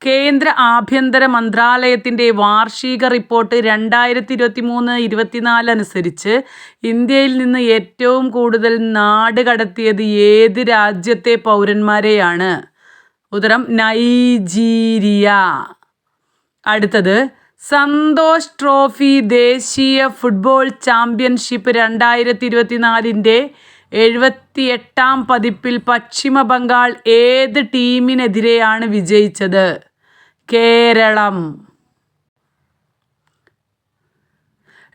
കേന്ദ്ര ആഭ്യന്തര മന്ത്രാലയത്തിൻ്റെ വാർഷിക റിപ്പോർട്ട് 2023-24 അനുസരിച്ച് ഇന്ത്യയിൽ നിന്ന് ഏറ്റവും കൂടുതൽ നാട് കടത്തിയത് ഏത് രാജ്യത്തെ പൗരന്മാരെയാണ്? ഉത്തരം നൈജീരിയ. അടുത്തത്, സന്തോഷ് ട്രോഫി ദേശീയ ഫുട്ബോൾ ചാമ്പ്യൻഷിപ്പ് 2024-ൻ്റെ 78ാം പതിപ്പിൽ പശ്ചിമ ബംഗാൾ ഏത് ടീമിനെതിരെയാണ് വിജയിച്ചത്? കേരളം.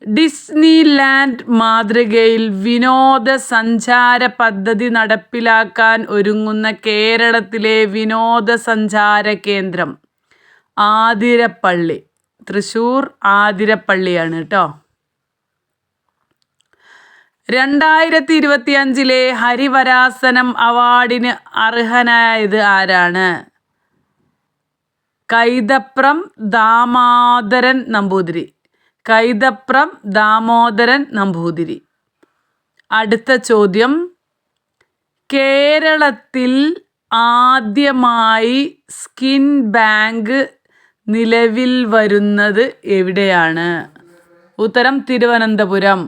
ഡിസ്നിലാൻഡ് മാതൃകയിൽ വിനോദസഞ്ചാര പദ്ധതി നടപ്പിലാക്കാൻ ഒരുങ്ങുന്ന കേരളത്തിലെ വിനോദസഞ്ചാര കേന്ദ്രം? ആതിരപ്പള്ളി. തൃശ്ശൂർ ആതിരപ്പള്ളിയാണ് കേട്ടോ. 2025 ഹരിവരാസനം അവാർഡിന് അർഹനായത് ആരാണ്? കൈതപ്രം ദാമോദരൻ നമ്പൂതിരി. കൈതപ്രം ദാമോദരൻ നമ്പൂതിരി. അടുത്ത ചോദ്യം, കേരളത്തിൽ ആദ്യമായി സ്കിൻ ബാങ്ക് നിലവിൽ വരുന്നത് എവിടെയാണ്? ഉത്തരം തിരുവനന്തപുരം.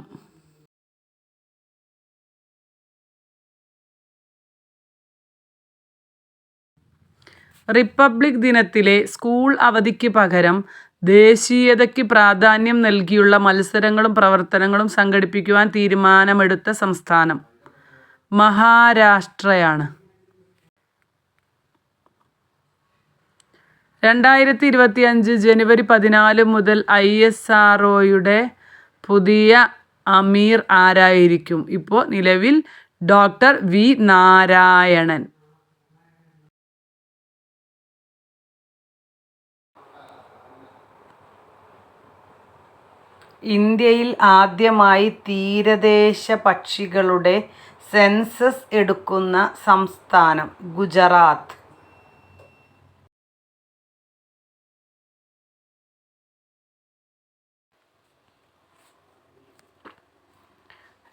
റിപ്പബ്ലിക് ദിനത്തിലെ സ്കൂൾ അവധിക്ക് പകരം ദേശീയതയ്ക്ക് പ്രാധാന്യം നൽകിയുള്ള മത്സരങ്ങളും പ്രവർത്തനങ്ങളും സംഘടിപ്പിക്കുവാൻ തീരുമാനമെടുത്ത സംസ്ഥാനം? മഹാരാഷ്ട്രയാണ്. 2025 ജനുവരി 14 മുതൽ ISROയുടെ പുതിയ അമീർ ആരായിരിക്കും? ഇപ്പോൾ നിലവിൽ ഡോക്ടർ വി നാരായണൻ. ഇന്ത്യയിൽ ആദ്യമായി തീരദേശ പക്ഷികളുടെ സെൻസസ് എടുക്കുന്ന സംസ്ഥാനം? ഗുജറാത്ത്.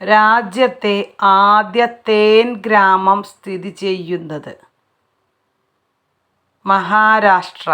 രാജ്യത്തെ ആദ്യ തേൻ ഗ്രാമം സ്ഥിതി ചെയ്യുന്നത്? മഹാരാഷ്ട്ര.